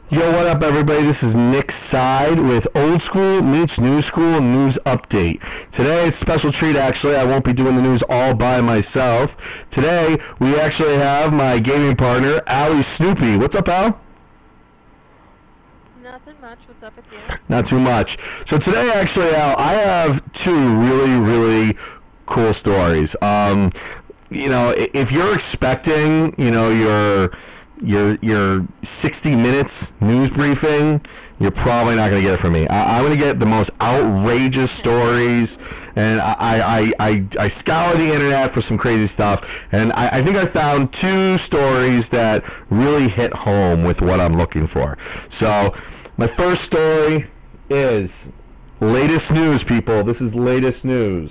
Yo, what up, everybody? This is Nick Side with Old School Meets New School News Update. Today, it's a special treat, actually. I won't be doing the news all by myself. Today, we actually have my gaming partner, Allie Snoopy. What's up, Al? Nothing much. What's up with you? Not too much. So today, actually, Al, I have two really cool stories. If you're expecting, your 60 minutes news briefing, you're probably not going to get it from me. I'm going to get the most outrageous stories, and I scour the internet for some crazy stuff, and I think I found two stories that really hit home with what I'm looking for. So my first story is latest news, people. This is latest news.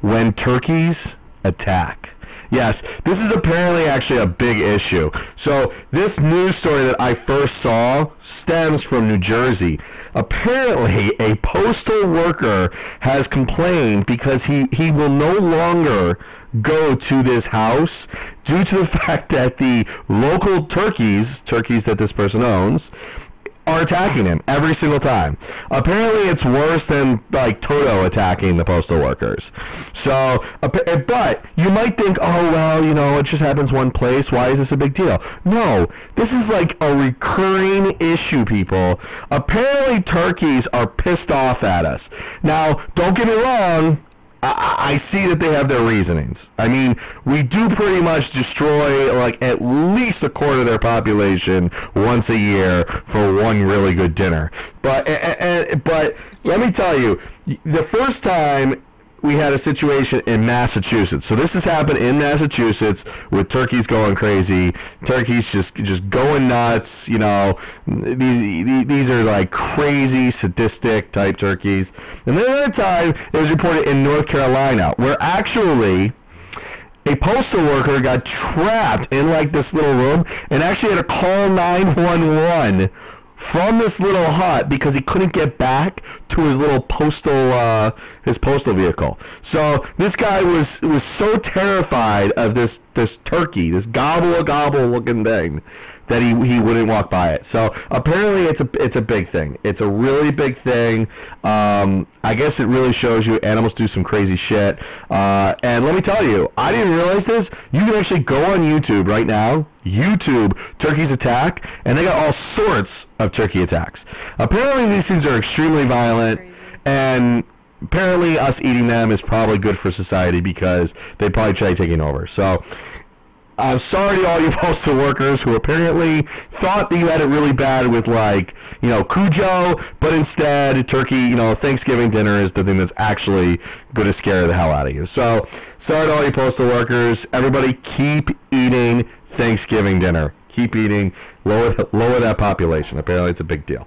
When turkeys attack. Yes, this is apparently actually a big issue. So this news story that I first saw stems from New Jersey. Apparently, a postal worker has complained because he will no longer go to this house due to the fact that the local turkeys that this person owns, are attacking him every single time. Apparently, it's worse than, like, Toto attacking the postal workers. So, but you might think, oh, well, it just happens one place. Why is this a big deal? No, this is like a recurring issue, people. Apparently, turkeys are pissed off at us. Now, don't get me wrong. I see that they have their reasonings. I mean, we do pretty much destroy, like, at least a quarter of their population once a year for one really good dinner. But let me tell you, the first time we had a situation in Massachusetts. So this has happened in Massachusetts with turkeys going crazy, turkeys just going nuts. These are like crazy, sadistic type turkeys. And then another time, it was reported in North Carolina, where actually a postal worker got trapped in like this little room and actually had to call 911 from this little hut because he couldn't get back to his little postal vehicle. So this guy was so terrified of this turkey, this gobble looking thing, that he wouldn't walk by it. So apparently it's a big thing. It's a really big thing. I guess it really shows you animals do some crazy shit. And let me tell you, I didn't realize this. You can actually go on YouTube right now, YouTube turkeys attack, and they got all sorts of turkey attacks. Apparently these things are extremely violent, and apparently us eating them is probably good for society because they probably try taking over. So I'm sorry to all you postal workers who apparently thought that you had it really bad with, like, Cujo, but instead turkey, Thanksgiving dinner is the thing that's actually going to scare the hell out of you. So sorry to all you postal workers. Everybody keep eating Thanksgiving dinner. Keep eating. Lower that population. Apparently it's a big deal.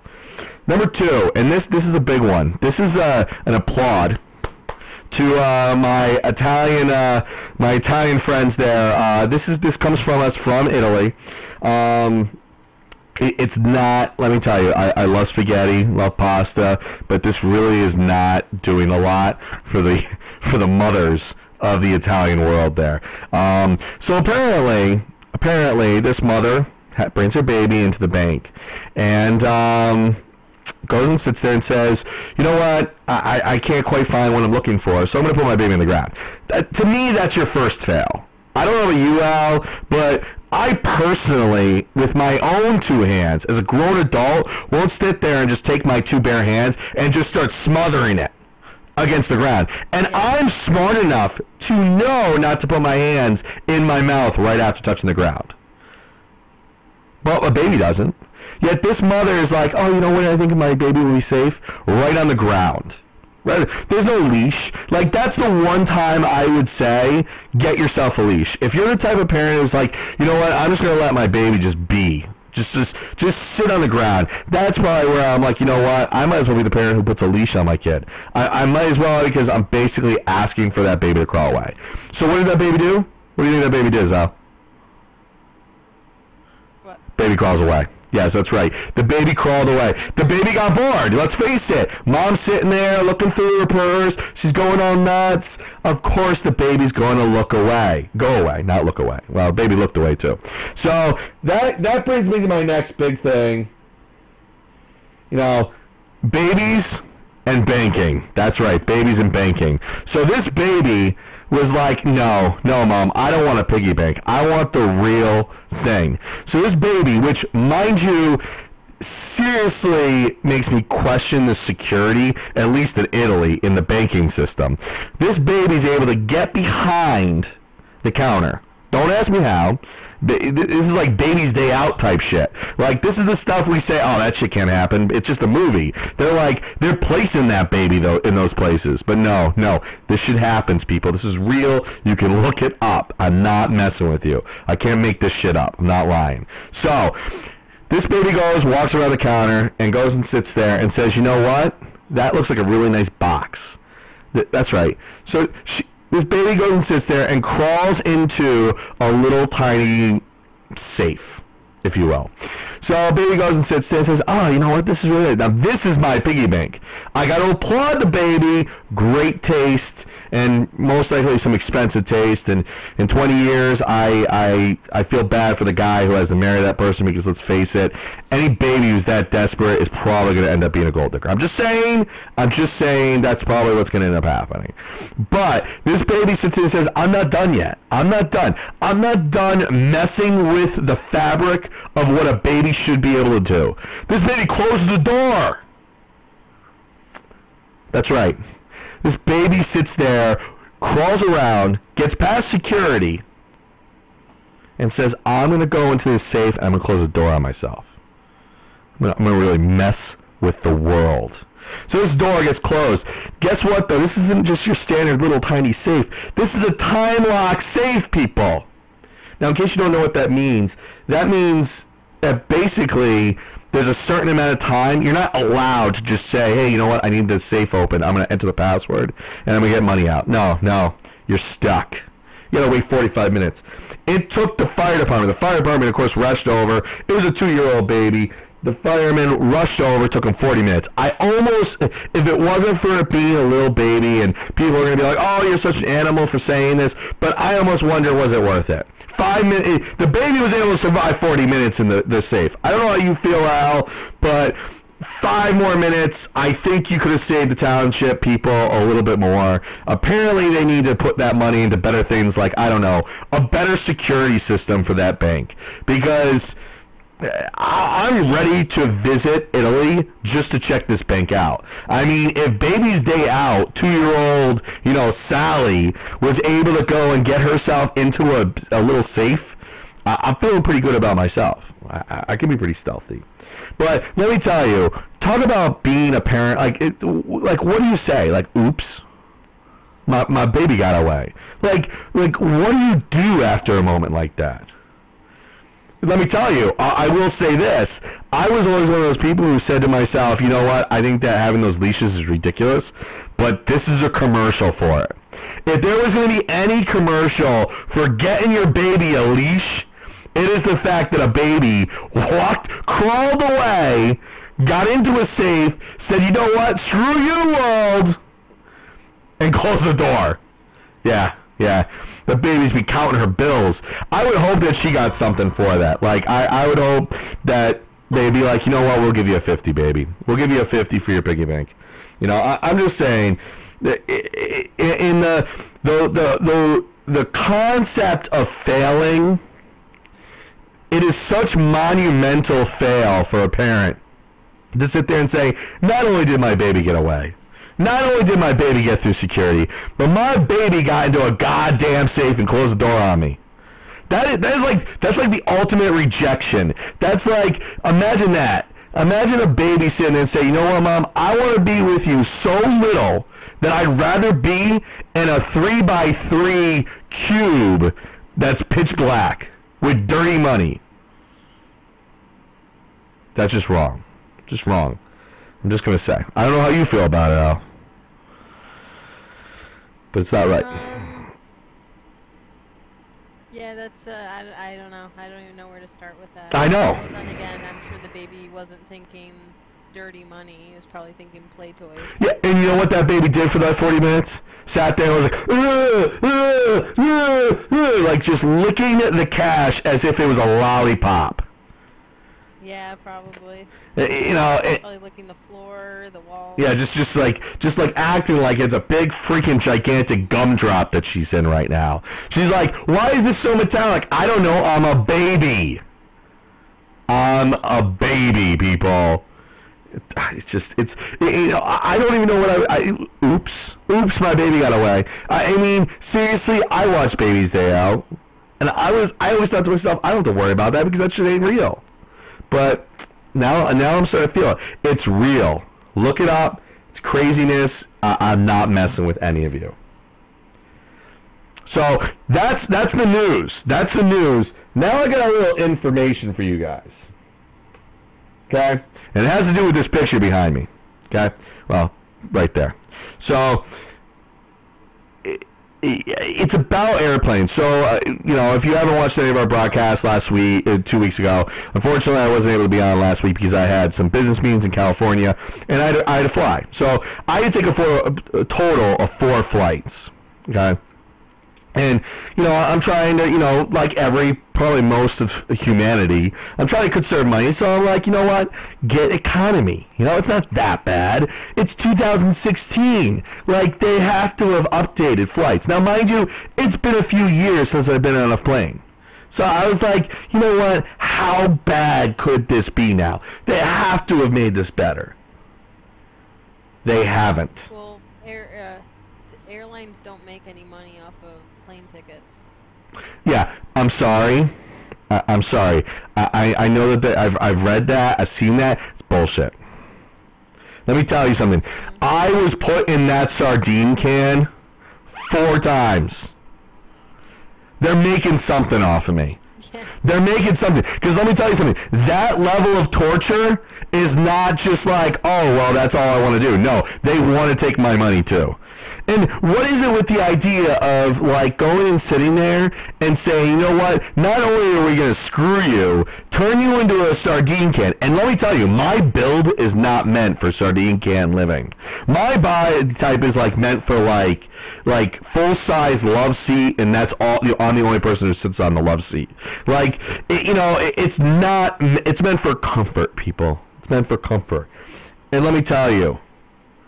Number two, and this is a big one. This is an applaud to my Italian friends there. This comes from us from Italy. It's not. Let me tell you, I love spaghetti, love pasta, but this really is not doing a lot for the mothers of the Italian world there. So apparently, this mother brings her baby into the bank, and goes and sits there and says, you know what, I can't quite find what I'm looking for, so I'm going to put my baby in the ground. To me, that's your first fail. I don't know about you, Al, but I personally, with my own two hands, as a grown adult, won't sit there and just take my two bare hands and just start smothering it against the ground. And I'm smart enough to know not to put my hands in my mouth right after touching the ground. But a baby doesn't. Yet this mother is like, oh, you know what, I think my baby will be safe? Right on the ground. Right? There's no leash. Like, that's the one time I would say, get yourself a leash. If you're the type of parent who's like, you know what, I'm just going to let my baby just be. Just sit on the ground. That's probably where I'm like, you know what, I might as well be the parent who puts a leash on my kid. I might as well, because I'm basically asking for that baby to crawl away. So what did that baby do? What do you think that baby did, Al? What? Baby crawls away. Yes, that's right. The baby crawled away. The baby got bored. Let's face it. Mom's sitting there looking through her purse. She's going all nuts. of course the baby's going to look away. Go away, not look away. Well, baby looked away too. So that brings me to my next big thing. You know, babies and banking. That's right, babies and banking. So this baby was like, no, Mom, I don't want a piggy bank. I want the real thing. So this baby, which, mind you, seriously makes me question the security, at least in Italy, in the banking system. This baby's able to get behind the counter. Don't ask me how. This is like baby's day out type shit. Like, this is the stuff we say, oh, that shit can't happen. It's just a movie. They're placing that baby, though, in those places. But no, this shit happens, people. This is real. You can look it up. I'm not messing with you. I can't make this shit up. I'm not lying. So, this baby walks around the counter, and goes and sits there and says, you know what? That looks like a really nice box. That's right. So, this baby goes and sits there and crawls into a little tiny safe, if you will. So baby goes and sits there and says, oh, you know what, this is really, now this is my piggy bank. I got to applaud the baby, great taste, and most likely some expensive taste, and in 20 years, I feel bad for the guy who has to marry that person, because let's face it, any baby who's that desperate is probably going to end up being a gold digger. I'm just saying that's probably what's going to end up happening. But this baby sits here and says, I'm not done yet. I'm not done messing with the fabric of what a baby should be able to do. This baby closes the door. That's right. This baby sits there, crawls around, gets past security, and says, I'm going to go into this safe, and I'm going to close the door on myself. I'm going to really mess with the world. So this door gets closed. Guess what, though? This isn't just your standard little tiny safe. This is a time lock safe, people. Now, in case you don't know what that means that basically there's a certain amount of time. You're not allowed to just say, hey, you know what, I need this safe open. I'm going to enter the password, and I'm going to get money out. No, you're stuck. You got to wait 45 minutes. It took the fire department. The fire department, of course, rushed over. It was a 2-year-old baby. The firemen rushed over. It took them 40 minutes. I almost, if it wasn't for it being a little baby, and people are going to be like, oh, you're such an animal for saying this, but I almost wonder, was it worth it? 5 minutes. The baby was able to survive 40 minutes in the safe. I don't know how you feel, Al, but 5 more minutes, I think you could have saved the township people a little bit more. Apparently, they need to put that money into better things like, I don't know, a better security system for that bank. Because I'm ready to visit Italy just to check this bank out. I mean, if baby's day out, 2-year-old, Sally was able to go and get herself into a little safe, I'm feeling pretty good about myself. I can be pretty stealthy. But let me tell you, talk about being a parent. Like what do you say? Like, oops, my baby got away. Like what do you do after a moment like that? Let me tell you, I will say this. I was always one of those people who said to myself, you know what, I think that having those leashes is ridiculous, but this is a commercial for it. If there was going to be any commercial for getting your baby a leash, it is the fact that a baby crawled away, got into a safe, said, you know what, screw you, world, and closed the door. Yeah. The baby's be counting her bills. I would hope that she got something for that. Like, I would hope that they'd be like, you know what, we'll give you a 50, baby. We'll give you a 50 for your piggy bank. I'm just saying, in the concept of failing, it is such monumental fail for a parent to sit there and say, not only did my baby get away, not only did my baby get through security, but my baby got into a goddamn safe and closed the door on me. That's like the ultimate rejection. That's like, imagine that. Imagine a baby sitting there and say, you know what, Mom, I want to be with you so little that I'd rather be in a 3x3 cube that's pitch black with dirty money. That's just wrong. Just wrong. I'm just going to say. I don't know how you feel about it, Al. But it's not right. Yeah, that's, I don't know. I don't even know where to start with that. I know. Well, then again, I'm sure the baby wasn't thinking dirty money. He was probably thinking play toys. Yeah, and you know what that baby did for that 40 minutes? Sat there and was like, like just licking the cash as if it was a lollipop. Yeah, probably. You know, probably licking the floor, the wall. Yeah, just like acting like it's a big freaking gigantic gumdrop that she's in right now. She's like, why is this so metallic? I don't know. I'm a baby. I'm a baby, people. It's you know, I don't even know what oops, my baby got away. I mean, seriously, I watch Baby's Day Out, and I always thought to myself, I don't have to worry about that because that shit ain't real. But now I'm starting to feel it. It's real. Look it up. It's craziness. I'm not messing with any of you. So that's the news. That's the news. Now I got a little information for you guys. Okay? And it has to do with this picture behind me. Okay? Well, right there. So it's about airplanes. So, you know, if you haven't watched any of our broadcasts last week, 2 weeks ago, unfortunately I wasn't able to be on last week because I had some business meetings in California, and I had to fly. So I had to take a total of 4 flights. Okay? And, you know, I'm trying to, you know, like probably most of humanity, I'm trying to conserve money, so I'm like, you know what, get economy. You know, it's not that bad. It's 2016. Like, they have to have updated flights. Now, mind you, it's been a few years since I've been on a plane. So I was like, you know what, how bad could this be now? They have to have made this better. They haven't. Well, airlines don't make any money off of plane tickets. Yeah, I'm sorry. I'm sorry. I know that I've read that. I've seen that. It's bullshit. Let me tell you something. I was put in that sardine can 4 times. They're making something off of me. They're making something. Because let me tell you something. That level of torture is not just like, oh, well, that's all I want to do. No, they want to take my money too. And what is it with the idea of, like, going and sitting there and saying, you know what, not only are we going to screw you, turn you into a sardine can. And let me tell you, my build is not meant for sardine can living. My body type is, like, meant for, like full-size love seat, and that's all. I'm the only person who sits on the love seat. Like, you know, it's meant for comfort, people. It's meant for comfort. And let me tell you,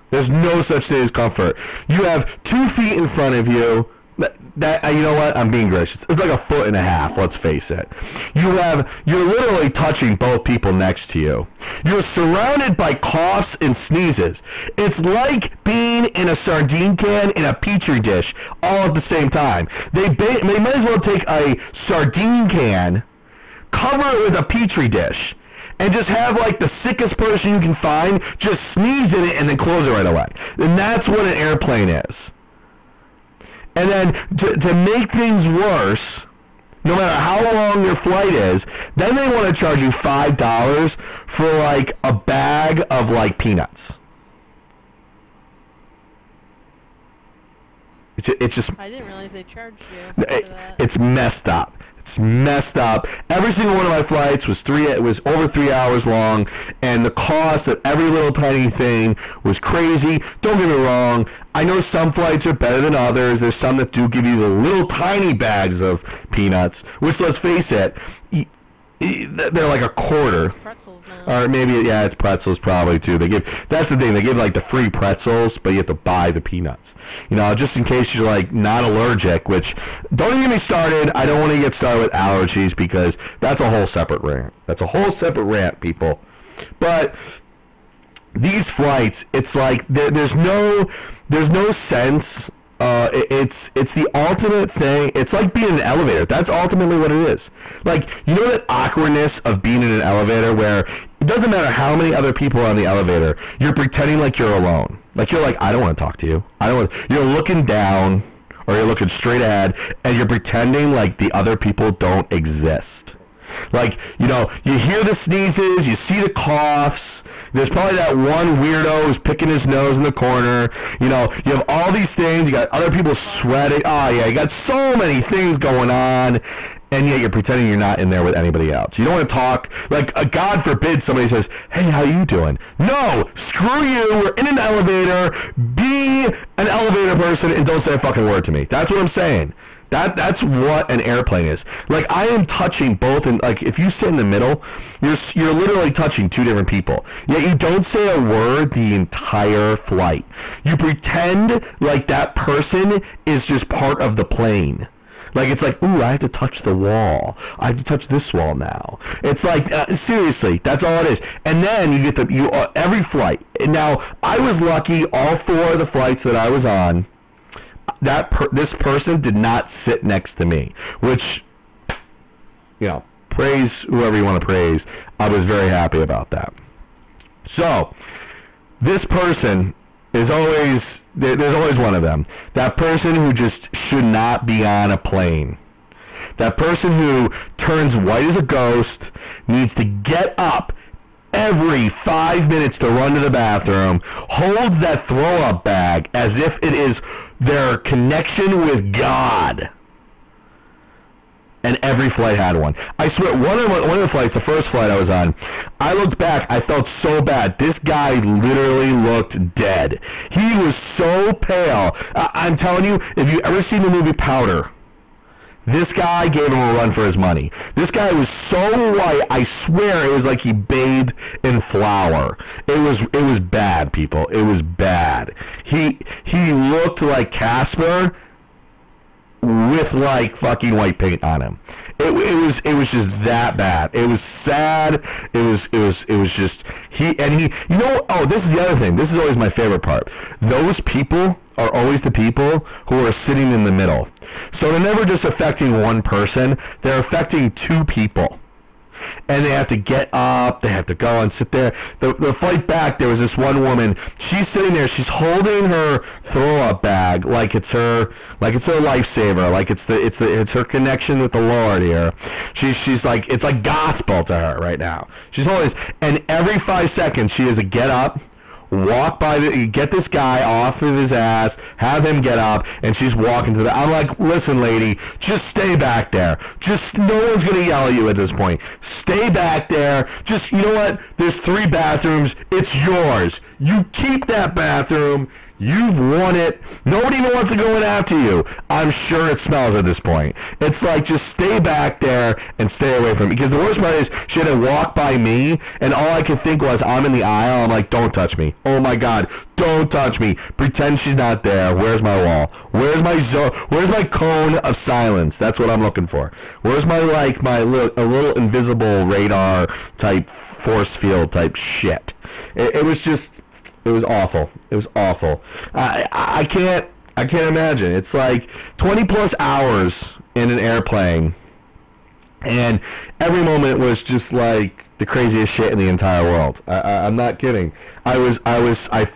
there's no such thing as comfort. You have 2 feet in front of you. You know what? I'm being gracious. It's like 1.5 feet. Let's face it. You're literally touching both people next to you. You're surrounded by coughs and sneezes. It's like being in a sardine can in a petri dish all at the same time. They might as well take a sardine can, cover it with a petri dish, and just have, like, the sickest person you can find just sneeze in it and then close it right away. And that's what an airplane is. And then to make things worse, no matter how long your flight is, then they want to charge you $5 for, like, a bag of, like, peanuts. It's just... I didn't realize they charged you for that. It's messed up. It's messed up. Every single one of my flights was over 3 hours long, and the cost of every little tiny thing was crazy. Don't get me wrong. I know some flights are better than others. There's some that do give you the little tiny bags of peanuts, which, let's face it, they're like a quarter. Pretzels now. Or maybe, yeah, it's pretzels probably too. That's the thing. They give, like, the free pretzels, but you have to buy the peanuts. You know, just in case you're, like, not allergic, which, don't even get me started. I don't want to get started with allergies because that's a whole separate rant. That's a whole separate rant, people. But these flights, it's like, there's no sense. It's the ultimate thing. It's like being in an elevator. That's ultimately what it is. Like, you know that awkwardness of being in an elevator where it doesn't matter how many other people are on the elevator, you're pretending like you're alone. Like, you're like, I don't want to talk to you. You're looking down, or you're looking straight ahead, and you're pretending like the other people don't exist. Like, you know, you hear the sneezes, you see the coughs, there's probably that one weirdo who's picking his nose in the corner. You know, you have all these things. You got other people sweating. Oh, yeah, you got so many things going on. and yet you're pretending you're not in there with anybody else. You don't want to talk, like, God forbid somebody says, hey, how you doing? No, screw you, we're in an elevator, be an elevator person, and don't say a fucking word to me. That's what I'm saying. That's what an airplane is. Like, I am touching both, and like, if you sit in the middle, you're literally touching two different people. Yet you don't say a word the entire flight. You pretend like that person is just part of the plane. Like, it's like, ooh, I have to touch the wall. I have to touch this wall now. It's like, seriously, that's all it is. And then you get every flight. Now, I was lucky, all 4 of the flights that I was on, this person did not sit next to me, which, you know, praise whoever you want to praise. I was very happy about that. So, this person is always, there's always one of them. That person who just should not be on a plane. That person who turns white as a ghost, needs to get up every 5 minutes to run to the bathroom, holds that throw-up bag as if it is their connection with God. And every flight had one. I swear, one of the flights, the first flight I was on, I looked back, I felt so bad. This guy literally looked dead. He was so pale. I'm telling you, if you ever seen the movie Powder, this guy gave him a run for his money. This guy was so white, I swear it was like he bathed in flour. It was bad, people. It was bad. He looked like Casper with like fucking white paint on him. It was just that bad. It was sad. It was just you know, oh, this is the other thing. This is always my favorite part. Those people are always the people who are sitting in the middle. So they're never just affecting one person, they're affecting 2 people. And they have to get up, they have to go and sit there. The flight back, there was this one woman, she's sitting there, she's holding her throw-up bag like it's her lifesaver, like it's her connection with the Lord here. She's like, it's like gospel to her right now. She's holding, and every 5 seconds she has to get up, walk by get this guy off of his ass, have him get up, and she's walking to the, I'm like, listen lady, just stay back there. Just, no one's gonna yell at you at this point. Stay back there. Just, you know what? There's 3 bathrooms. It's yours. You keep that bathroom. You've won it. Nobody even wants to go in after you. I'm sure it smells at this point. It's like, just stay back there and stay away from it. Because the worst part is, she had to walk by me, and all I could think was, I'm in the aisle. I'm like, don't touch me. Oh my God, don't touch me. Pretend she's not there. Where's my wall? Where's my cone of silence? That's what I'm looking for. Where's my, like, a little invisible radar type, force field type shit? It was just, it was awful. It was awful. I can't imagine. It's like 20 plus hours in an airplane, and every moment was just like the craziest shit in the entire world. I'm not kidding. I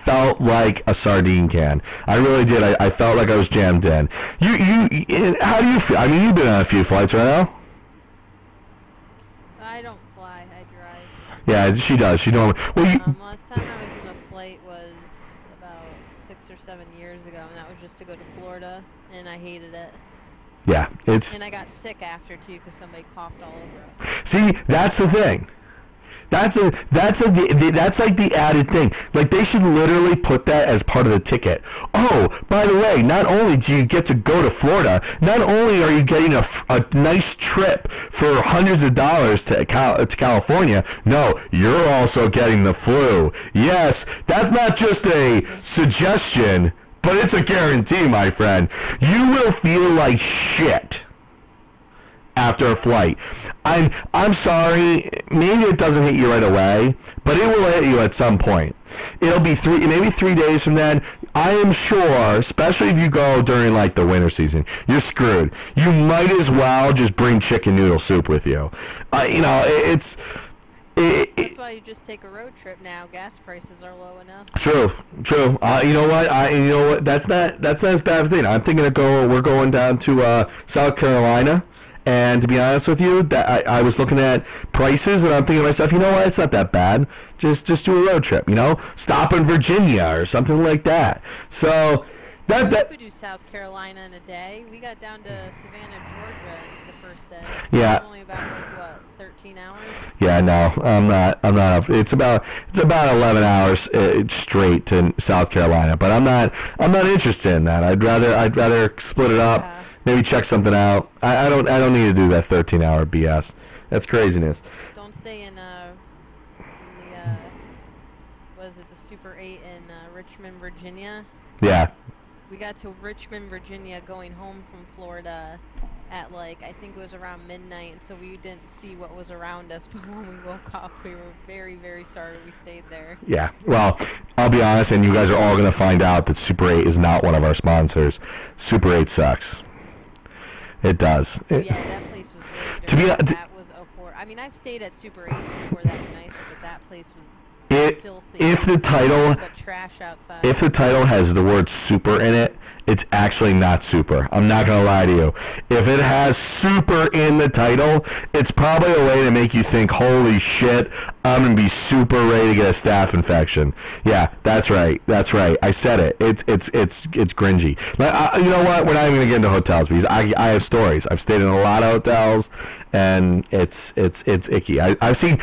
felt like a sardine can. I really did. I felt like I was jammed in. How do you feel? I mean, you've been on a few flights right now. I don't fly. I drive. Yeah, she does. She normally. Well, last time I was in a flight was about 6 or 7 years ago, and that was just to go to Florida, and I hated it. Yeah, and I got sick after too, because somebody coughed all over us. See, that's the thing. That's like the added thing. Like, they should literally put that as part of the ticket. Oh, by the way, not only do you get to go to Florida, not only are you getting a nice trip for hundreds of dollars to California, no, you're also getting the flu. Yes, that's not just a suggestion, but it's a guarantee, my friend. You will feel like shit after a flight. I'm sorry, maybe it doesn't hit you right away, but it will hit you at some point. It'll be maybe 3 days from then. I am sure, especially if you go during like the winter season, you're screwed. You might as well just bring chicken noodle soup with you. You know, that's why you just take a road trip now. Gas prices are low enough. True. You know what? That's not as bad a thing. I'm thinking we're going down to South Carolina. And to be honest with you, I was looking at prices, and I'm thinking to myself, you know what, it's not that bad. Just do a road trip, you know? Stop in Virginia or something like that. So, we could do South Carolina in a day. We got down to Savannah, Georgia in the first day. Yeah. It's only about like what, 13 hours? Yeah, no, I'm not. It's about 11 hours straight to South Carolina, but I'm not interested in that. I'd rather split it up, Yeah. maybe check something out. I don't need to do that 13-hour BS. That's craziness. Just don't stay in the was it the Super 8 in Richmond, Virginia? Yeah. We got to Richmond, Virginia going home from Florida at like, I think it was around midnight, and so we didn't see what was around us, but when we woke up we were very, very sorry we stayed there. Yeah, well, I'll be honest, and you guys are all going to find out that Super 8 is not one of our sponsors. Super 8 sucks. It does. Yeah, that place was really dirty. That was a horror. I mean, I've stayed at Super 8s before that were nicer, but that place was filthy. If the title trash outside. If the title has the word super in it, it's actually not super. I'm not going to lie to you. If it has super in the title, it's probably a way to make you think, holy shit, I'm going to be super ready to get a staph infection. Yeah, that's right. That's right. I said it. It's cringy. You know what? We're not even going to get into hotels because I have stories. I've stayed in a lot of hotels, and it's icky. I've seen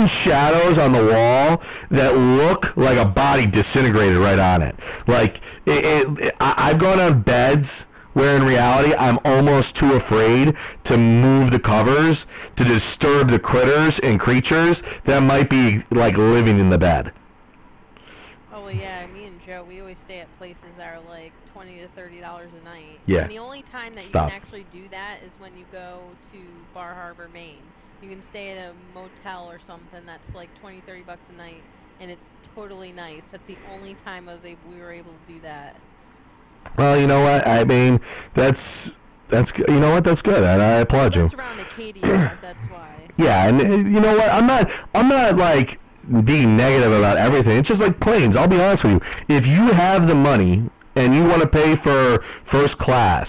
shadows on the wall that look like a body disintegrated right on it. Like I've gone on beds where in reality I'm almost too afraid to move the covers to disturb the critters and creatures that might be like living in the bed. Oh well, yeah. Me and Joe, we always stay at places that are like $20 to $30 a night. Yeah. And the only time that you can actually do that is when you go to Bar Harbor, Maine. You can stay at a motel or something that's like $20-30 a night, and it's totally nice. That's the only time we were able to do that. Well, you know what? I mean, that's you know what? That's good, and I applaud you. That's around Acadia. That's why. Yeah, and you know what? I'm not like being negative about everything. It's just like planes. I'll be honest with you. If you have the money and you want to pay for first class,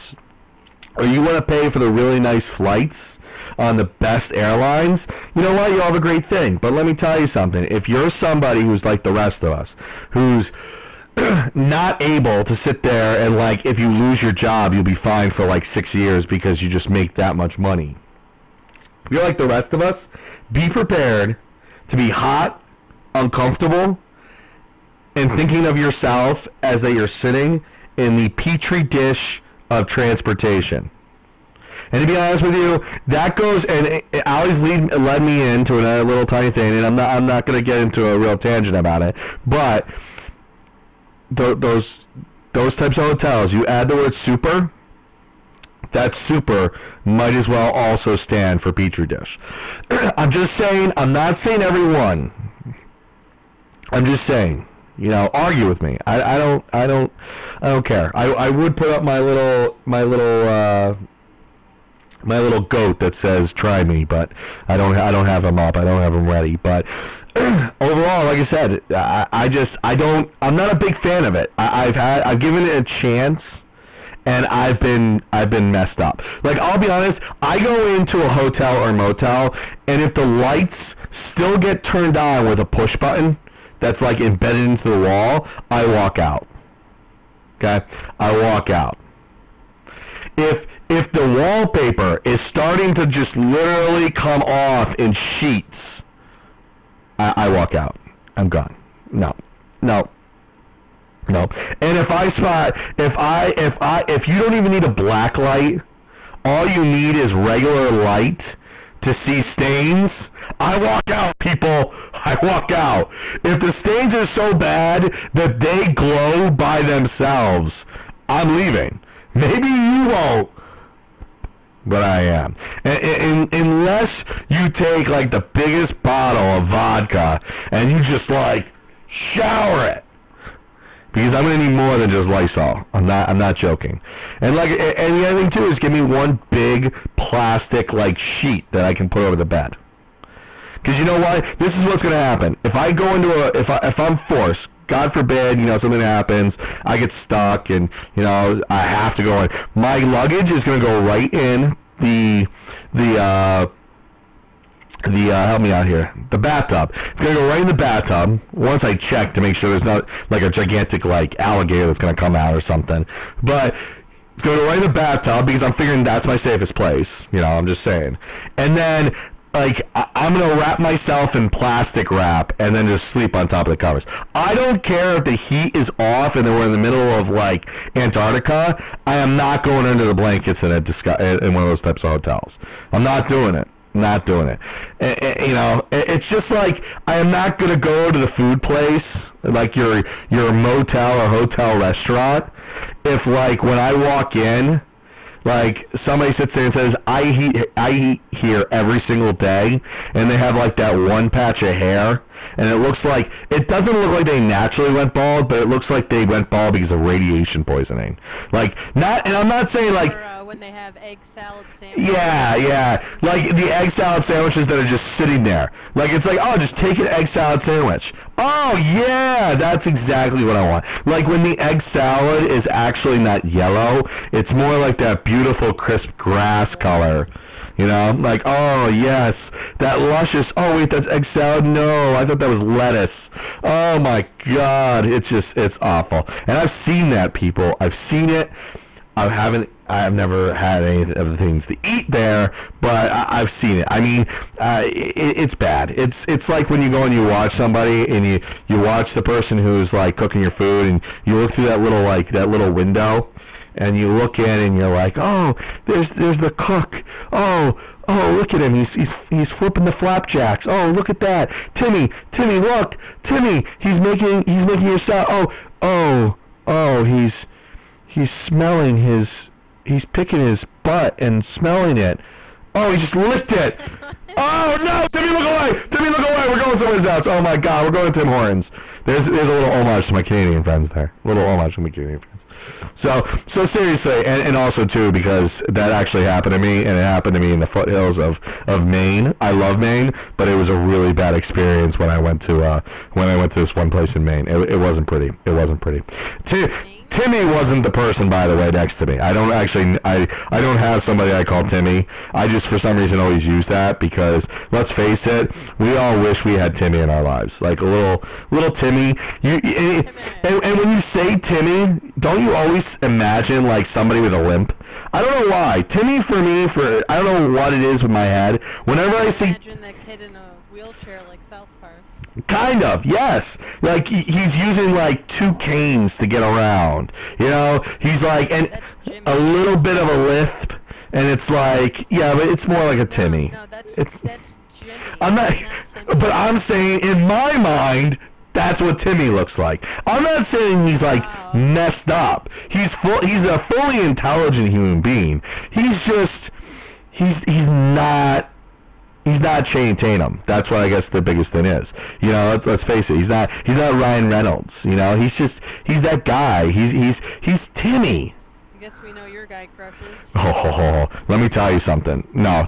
or you want to pay for the really nice flights on the best airlines, you know what? You'll have a great thing. But let me tell you something. If you're somebody who's like the rest of us, who's not able to sit there and, like, if you lose your job, you'll be fine for like 6 years because you just make that much money. If you're like the rest of us, be prepared to be hot, uncomfortable, and thinking of yourself as that you're sitting in the petri dish of transportation. And to be honest with you, that goes, and it always led me into another little tiny thing, and I'm not going to get into a real tangent about it, but those types of hotels, you add the word super, that super might as well also stand for petri dish. I'm just saying, I'm not saying everyone. I'm just saying, you know, argue with me. I don't care. I would put up my little goat that says "try me," but I don't have him up. I don't have him ready. But overall, like I said, I'm not a big fan of it. I've given it a chance, and I've been messed up. Like, I'll be honest, I go into a hotel or motel, and if the lights still get turned on with a push button that's like embedded into the wall, I walk out. Okay? I walk out. If the wallpaper is starting to just literally come off in sheets, I walk out. I'm gone. No. And if you don't even need a black light, all you need is regular light to see stains, I walk out, people. I walk out. If the stains are so bad that they glow by themselves, I'm leaving. Maybe you won't, but I am. And unless you take like the biggest bottle of vodka and you just like shower it, because I'm gonna need more than just Lysol. I'm not joking. And like, and the other thing too is give me one big plastic like sheet that I can put over the bed. Because you know what? This is what's gonna happen. If I go into if I'm forced, God forbid, you know, something happens, I get stuck, and you know, I have to go in. My luggage is gonna go right in the help me out here, the bathtub. It's gonna go right in the bathtub once I check to make sure there's not like a gigantic like alligator that's gonna come out or something. But Go right in the bathtub because I'm figuring that's my safest place. You know, I'm just saying. And then, like, I'm going to wrap myself in plastic wrap and then just sleep on top of the covers. I don't care if the heat is off and then we're in the middle of, like, Antarctica. I am not going under the blankets in one of those types of hotels. I'm not doing it. Not doing it. You know, it's just like I am not going to go to the food place, like your motel or hotel restaurant, if like when I walk in, like somebody sits there and says, I eat here every single day, and they have like that one patch of hair, and it looks like, it doesn't look like they naturally went bald, but it looks like they went bald because of radiation poisoning. Like, not, and I'm not saying like, when they have egg salad sandwiches. Yeah, like the egg salad sandwiches that are just sitting there. Like, it's like, oh, just take an egg salad sandwich. Oh, yeah, that's exactly what I want. Like, when the egg salad is actually not yellow, it's more like that beautiful, crisp grass color. You know, like, oh, yes, that luscious, oh, wait, that's egg salad? No, I thought that was lettuce. Oh, my God, it's awful. And I've seen that, people. I've seen it. I've never had any of the things to eat there, but I've seen it. I mean, it's bad. It's like when you go and you watch somebody and you watch the person who's like cooking your food, and you look through that little window, and you look in and you're like, oh, there's the cook. Oh, look at him. He's flipping the flapjacks. Oh, look at that. Timmy, look. Timmy, he's making your salad. Oh, he's smelling he's picking his butt and smelling it. Oh, he just licked it. Oh, no, Timmy, look away. We're going somewhere else. Oh, my God, we're going to Tim Hortons. There's a little homage to my Canadian friends there. So seriously, and also too, because that actually happened to me, and it happened to me in the foothills of Maine. I love Maine, but it was a really bad experience when I went to this one place in Maine. It wasn't pretty. Timmy wasn't the person, by the way, next to me. I don't have somebody I call Timmy. I just, for some reason, always use that because, let's face it, we all wish we had Timmy in our lives. Like a little Timmy. And when you say Timmy, don't you always imagine like somebody with a limp? I don't know why. Timmy for me, I don't know what it is with my head. Whenever I see... Imagine that kid in a wheelchair like South Park. Kind of, yes. Like, he's using, like, 2 canes to get around. You know? He's like, and a little bit of a lisp, and it's like, yeah, but it's more like a Timmy. No, that's Jimmy. I'm not, but I'm saying, in my mind, that's what Timmy looks like. I'm not saying he's, like, messed up. He's a fully intelligent human being. He's just, he's not Channing Tatum. That's what I guess the biggest thing is. You know, let's face it. He's not Ryan Reynolds. You know, he's that guy. He's Timmy. I guess we know your guy crushes. Oh, let me tell you something. No.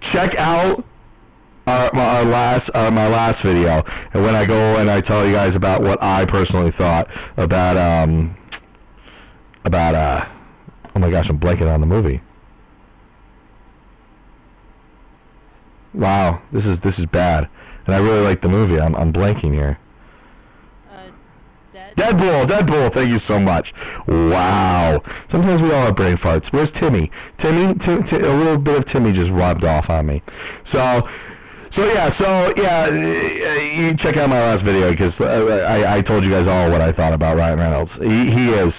Check out my last video, and when I go and I tell you guys about what I personally thought about oh my gosh, I'm blanking on the movie. Wow, this is bad, and I really like the movie. I'm blanking here. Deadpool. Thank you so much. Wow. Sometimes we all have brain farts. Where's Timmy? Timmy, a little bit of Timmy just rubbed off on me. So yeah. You check out my last video because I told you guys all what I thought about Ryan Reynolds. He is.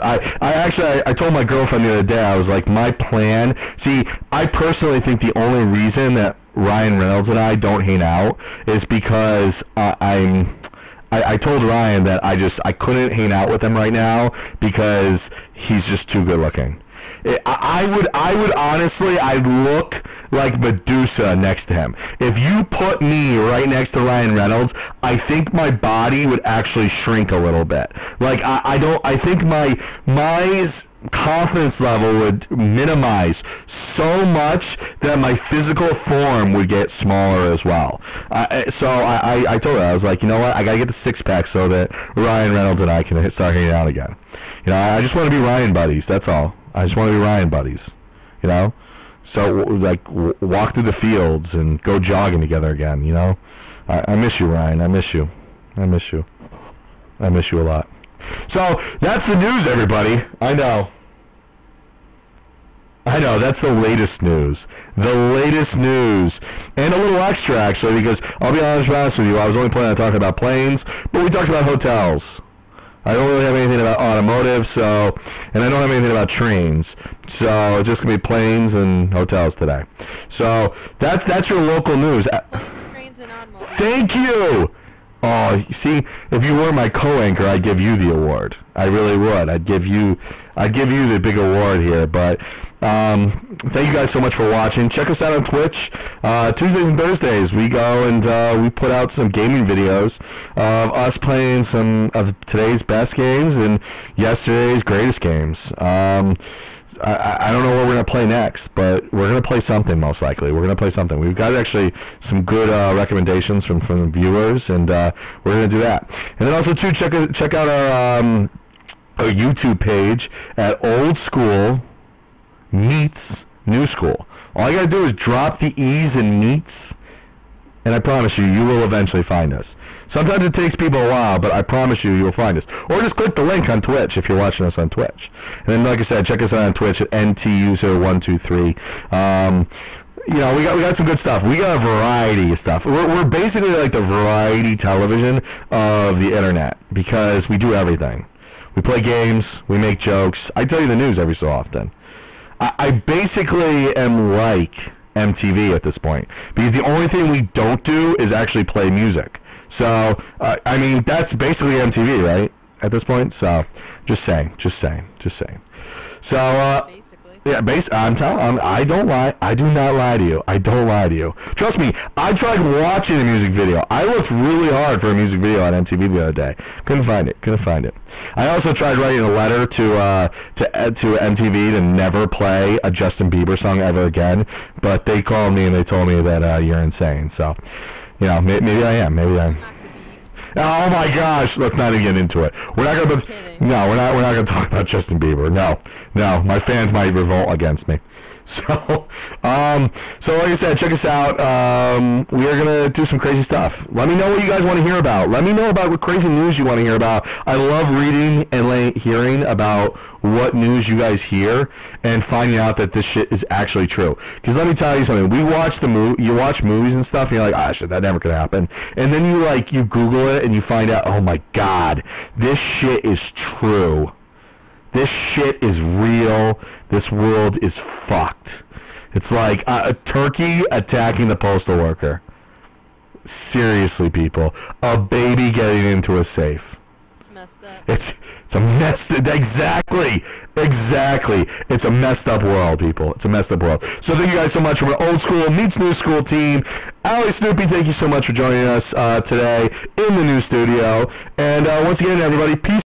I told my girlfriend the other day, I was like, my plan. See, I personally think the only reason that Ryan Reynolds and I don't hang out is because I told Ryan that I couldn't hang out with him right now because he's just too good looking. I would honestly, I'd look like Medusa next to him. If you put me right next to Ryan Reynolds, I think my body would actually shrink a little bit. Like, I think my confidence level would minimize so much that my physical form would get smaller as well. So I told her, I was like, you know what, I gotta get the 6-pack so that Ryan Reynolds and I can start hanging out again. You know, I just want to be Ryan buddies, that's all. I just want to be Ryan buddies, you know? So, like, walk through the fields and go jogging together again, you know? I miss you, Ryan. I miss you a lot. So, that's the news, everybody. I know. I know, that's the latest news. The latest news. And a little extra, actually, because I'll be honest with you, I was only planning on talking about planes, but we talked about hotels. I don't really have anything about automotive, and I don't have anything about trains. So it's just going to be planes and hotels today. So that's your local news. Planes, trains, and automobiles. Thank you! Oh, you see, if you were my co-anchor, I'd give you the award. I really would. I'd give you the big award here. But thank you guys so much for watching. Check us out on Twitch. Tuesdays and Thursdays, we go and we put out some gaming videos of us playing some of today's best games and yesterday's greatest games. I don't know what we're going to play next, but we're going to play something most likely. We're going to play something. We've got actually some good recommendations from the viewers, and we're going to do that. And then also, too, check out our YouTube page at Old School Meets New School. All you got to do is drop the E's in meets, and I promise you, you will eventually find us. Sometimes it takes people a while, but I promise you, you'll find us. Or just click the link on Twitch if you're watching us on Twitch. And then, like I said, check us out on Twitch at NTuser123. You know, we got some good stuff. We got a variety of stuff. We're basically like the variety television of the internet because we do everything. We play games. We make jokes. I tell you the news every so often. I basically am like MTV at this point because the only thing we don't do is actually play music. So, I mean, that's basically MTV, right, at this point? So, just saying. So, yeah, I don't lie. I do not lie to you. I don't lie to you. Trust me, I tried watching a music video. I looked really hard for a music video on MTV the other day. Couldn't find it. I also tried writing a letter to MTV to never play a Justin Bieber song ever again, but they called me and they told me that you're insane. So, you know, maybe I am. Oh my gosh, let's not even get into it. We're not gonna. No, we're not gonna talk about Justin Bieber. No, my fans might revolt against me. So like I said, check us out. We are gonna do some crazy stuff. Let me know what you guys want to hear about. Let me know about what crazy news you want to hear about. I love reading and hearing about what news you guys hear and finding out that this shit is actually true. Because let me tell you something. You watch movies and stuff, and you're like, ah, shit, that never could happen. And then you Google it and you find out, oh my God, this shit is true. This shit is real. This world is fucked. It's like a turkey attacking the postal worker. Seriously, people. A baby getting into a safe. It's messed up. It's a messed... Exactly. It's a messed up world, people. It's a messed up world. So thank you guys so much from our Old School Meets New School team. Allie Snoopy, thank you so much for joining us today in the new studio. And once again, everybody, peace